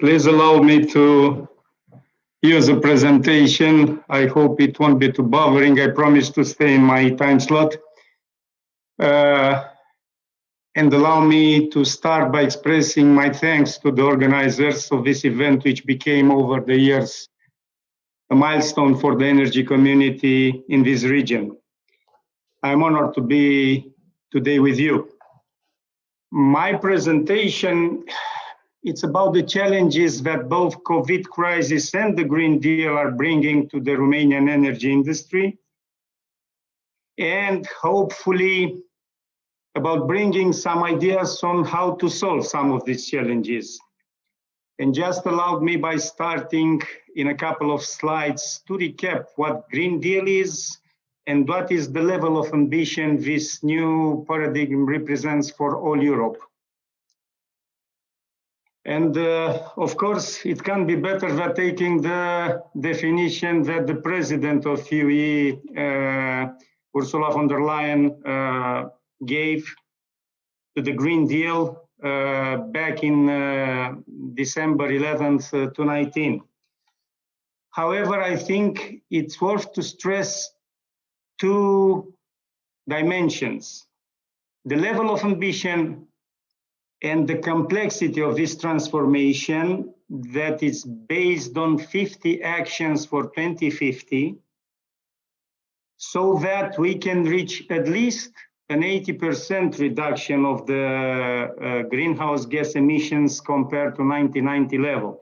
Please allow me to use a presentation. I hope it won't be too bothering. I promise to stay in my time slot. And allow me to start by expressing my thanks to the organizers of this event, which became over the years a milestone for the energy community in this region. I'm honored to be today with you. My presentation, it's about the challenges that both COVID crisis and the Green Deal are bringing to the Romanian energy industry, and hopefully about bringing some ideas on how to solve some of these challenges. And just allow me by starting in a couple of slides to recap what Green Deal is and what is the level of ambition this new paradigm represents for all Europe. And of course, it can be better than taking the definition that the president of UE, Ursula von der Leyen, gave to the Green Deal back in December 11th, 2019. However, I think it's worth to stress two dimensions: the level of ambition and the complexity of this transformation that is based on 50 actions for 2050, so that we can reach at least an 80% reduction of the greenhouse gas emissions compared to 1990 level.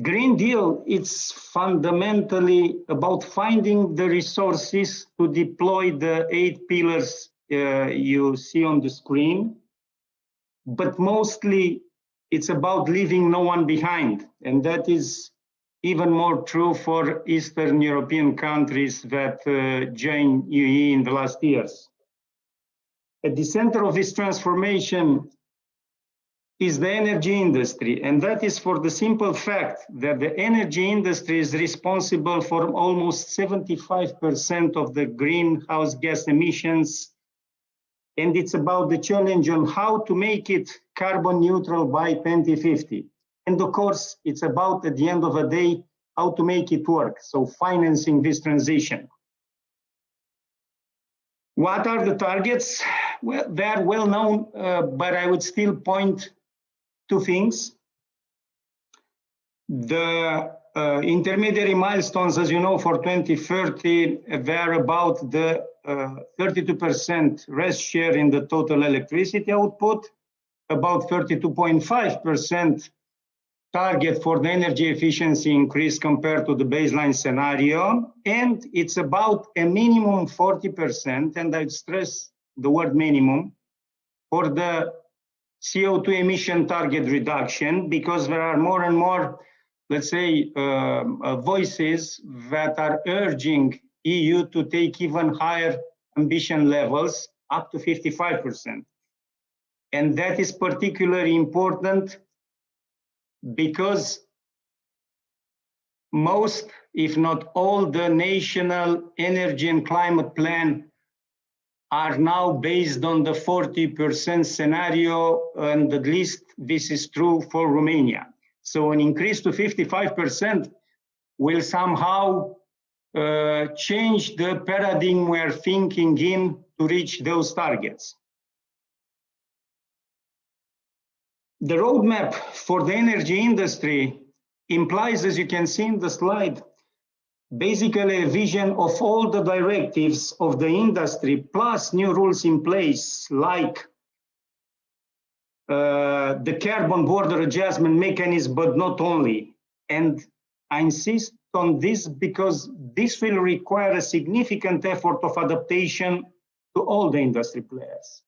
Green Deal, it's fundamentally about finding the resources to deploy the 8 pillars you see on the screen, but mostly it's about leaving no one behind. And that is even more true for Eastern European countries that joined UE in the last years. At the center of this transformation is the energy industry, and that is for the simple fact that the energy industry is responsible for almost 75% of the greenhouse gas emissions, and it's about the challenge on how to make it carbon neutral by 2050. And of course, it's about, at the end of the day, how to make it work, so financing this transition. What are the targets? Well, they're well known, but I would still point two things. The intermediary milestones, as you know, for 2030, they're about the 32% RES share in the total electricity output, about 32.5% target for the energy efficiency increase compared to the baseline scenario, and it's about a minimum 40%, and I'd stress the word minimum, for the CO2 emission target reduction, because there are more and more, let's say, voices that are urging EU to take even higher ambition levels, up to 55%. And that is particularly important because most, if not all, the national energy and climate plan are now based on the 40% scenario, and at least this is true for Romania. So an increase to 55% will somehow change the paradigm we're thinking in to reach those targets. The roadmap for the energy industry implies, as you can see in the slide, basically a vision of all the directives of the industry, plus new rules in place, like the carbon border adjustment mechanism, but not only. And I insist on this because this will require a significant effort of adaptation to all the industry players.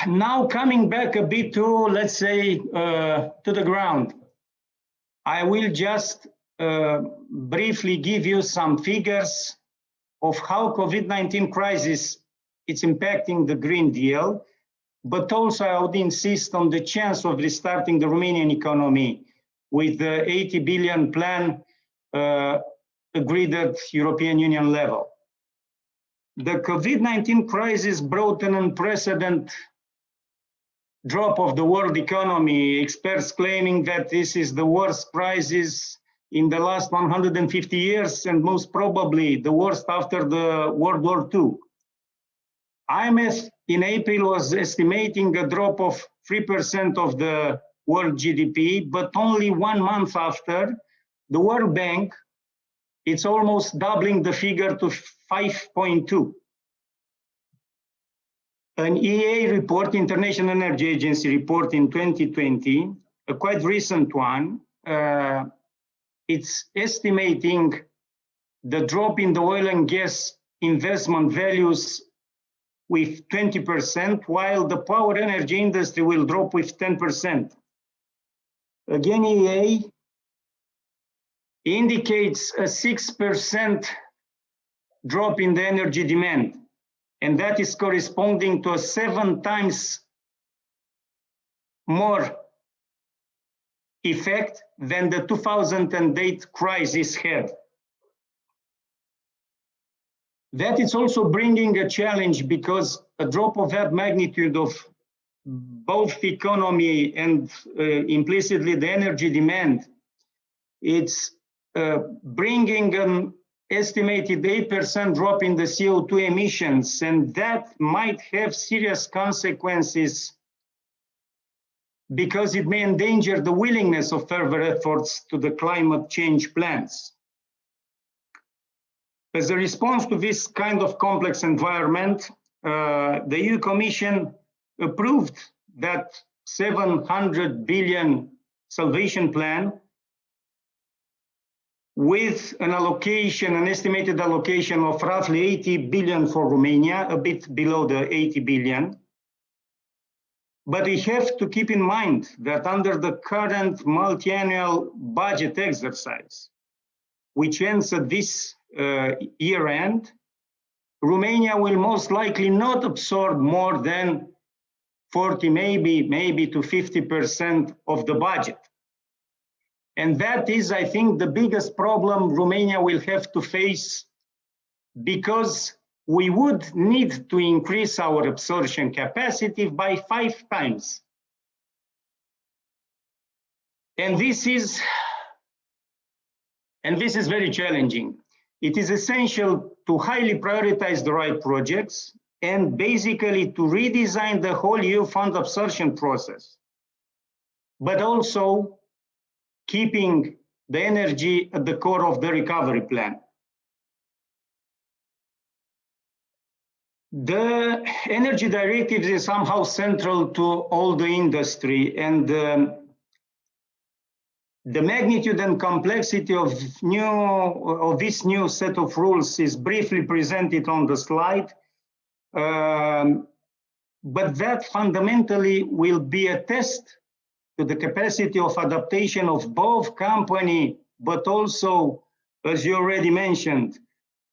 Now coming back a bit to, let's say, to the ground, I will just briefly give you some figures of how COVID-19 crisis is impacting the Green Deal, but also I would insist on the chance of restarting the Romanian economy with the 80 billion plan agreed at European Union level. the COVID-19 crisis brought an unprecedented drop of the world economy, experts claiming that this is the worst crisis in the last 150 years and most probably the worst after the World War II. IMF in April was estimating a drop of 3% of the world GDP, but only 1 month after, the World Bank, it's almost doubling the figure to 5.2. An EA report, International Energy Agency report in 2020, a quite recent one, it's estimating the drop in the oil and gas investment values with 20%, while the power energy industry will drop with 10%. Again, EA indicates a 6% drop in the energy demand, and that is corresponding to a 7 times more effect than the 2008 crisis had. That is also bringing a challenge because a drop of that magnitude of both economy and implicitly the energy demand, it's bringing an estimated 8% drop in the CO2 emissions, and that might have serious consequences because it may endanger the willingness of further efforts to the climate change plans. As a response to this kind of complex environment, the EU Commission approved that 700 billion salvation plan with an allocation, an estimated allocation of roughly 80 billion for Romania, a bit below the 80 billion. But we have to keep in mind that under the current multi-annual budget exercise, which ends at this year end, Romania will most likely not absorb more than 40, maybe to 50% of the budget. And that is, I think, the biggest problem Romania will have to face, because we would need to increase our absorption capacity by 5 times. And this is very challenging. It is essential to highly prioritize the right projects and basically to redesign the whole EU fund absorption process, but also keeping the energy at the core of the recovery plan. The energy directives is somehow central to all the industry, and the magnitude and complexity of this new set of rules is briefly presented on the slide, but that fundamentally will be a test to the capacity of adaptation of both company, but also, as you already mentioned,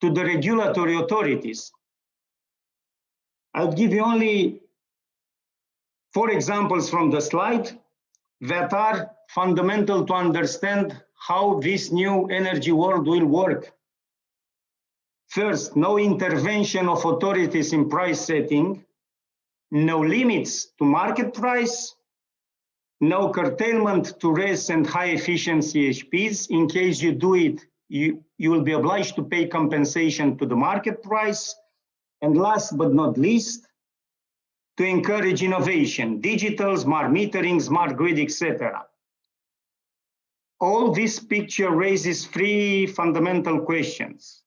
to the regulatory authorities. I'll give you only 4 examples from the slide that are fundamental to understand how this new energy world will work. First, no intervention of authorities in price setting, no limits to market price, no curtailment to RES and high efficiency HPs. In case you do it, you will be obliged to pay compensation to the market price. And last but not least, to encourage innovation, digital, smart metering, smart grid, etc. All this picture raises 3 fundamental questions.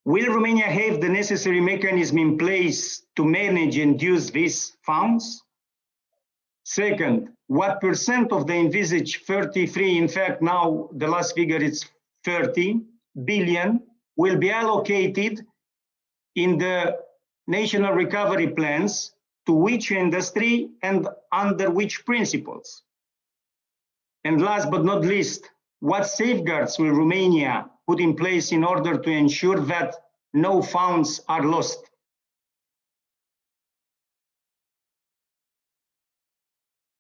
Will Romania have the necessary mechanism in place to manage and use these funds? Second, what % of the envisaged 33, in fact now the last figure is 30 billion, will be allocated in the national recovery plans, to which industry and under which principles? And last but not least, what safeguards will Romania put in place in order to ensure that no funds are lost?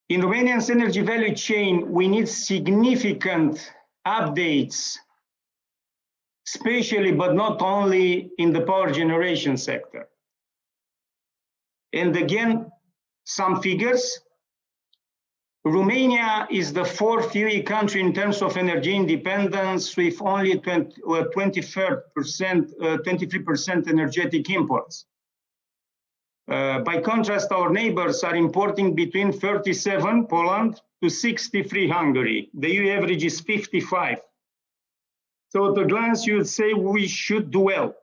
In Romania's energy value chain, we need significant updates, especially but not only in the power generation sector. And again, some figures. Romania is the fourth UE country in terms of energy independence, with only 23% energetic imports. By contrast, our neighbors are importing between 37, Poland, to 63, Hungary. The EU average is 55. So at a glance, you would say we should do well.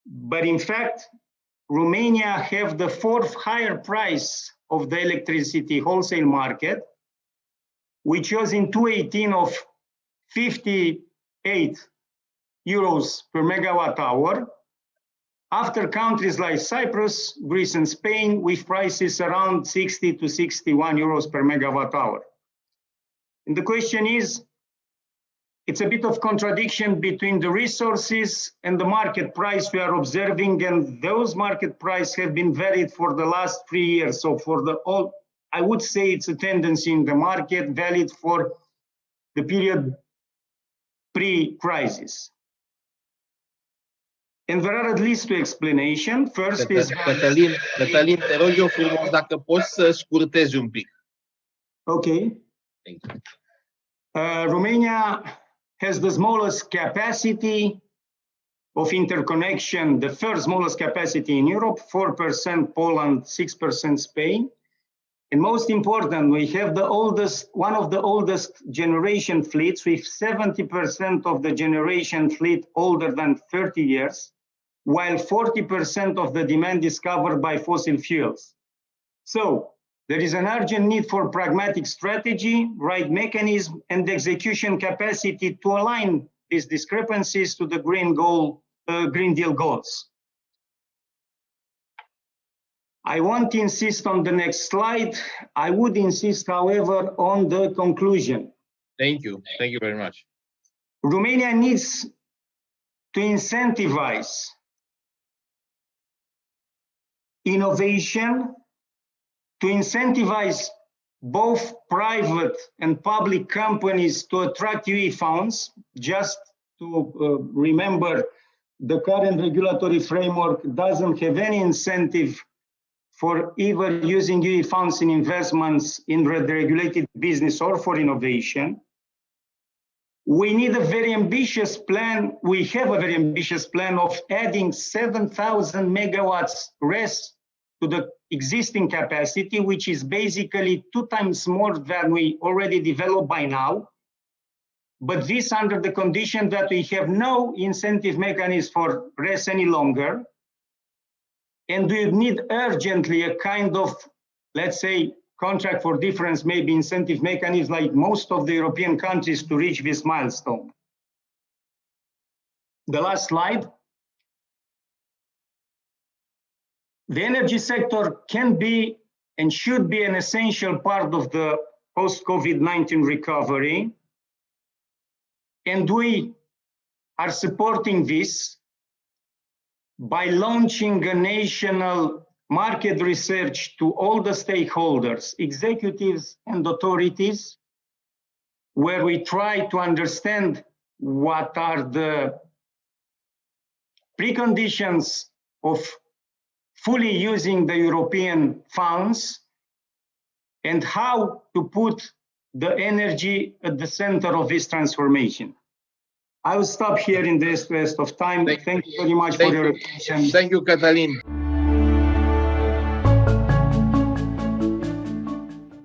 But in fact, Romania have the fourth higher price of the electricity wholesale market, which was in 2018 of 58 euros per megawatt hour, after countries like Cyprus, Greece, and Spain with prices around 60 to 61 euros per megawatt hour. And the question is, it's a bit of contradiction between the resources and the market price we are observing, and those market prices have been varied for the last 3 years. So for the all, I would say it's a tendency in the market valid for the period pre-crisis. And there are at least two explanations. First is... Cătălin, te rog eu frumos dacă poți să scurtezi un pic. Okay. Thank you. Romania has the smallest capacity of interconnection, the third smallest capacity in Europe, 4% Poland, 6% Spain. And most important, we have the oldest, one of the oldest generation fleets, with 70% of the generation fleet older than 30 years, while 40% of the demand is covered by fossil fuels. So there is an urgent need for pragmatic strategy, right mechanism, and execution capacity to align these discrepancies to the Green Deal goals. I won't insist on the next slide. I would insist, however, on the conclusion. Thank you. Thank you very much. Romania needs to incentivize innovation, to incentivize both private and public companies to attract UE funds. Just to remember, the current regulatory framework doesn't have any incentive for either using UE funds in investments in the regulated business or for innovation. We need a very ambitious plan. We have a very ambitious plan of adding 7,000 megawatts RES to the existing capacity, which is basically 2 times more than we already developed by now. But this under the condition that we have no incentive mechanism for RES any longer. And we need urgently a kind of, let's say, contract for difference, maybe incentive mechanism like most of the European countries to reach this milestone. The last slide. The energy sector can be and should be an essential part of the post-COVID-19 recovery. And we are supporting this by launching a national market research to all the stakeholders, executives and authorities, where we try to understand what are the preconditions of fully using the European funds and how to put the energy at the center of this transformation. I will stop here in the rest of time. Thank you very much for your attention. Thank you, Cătălin.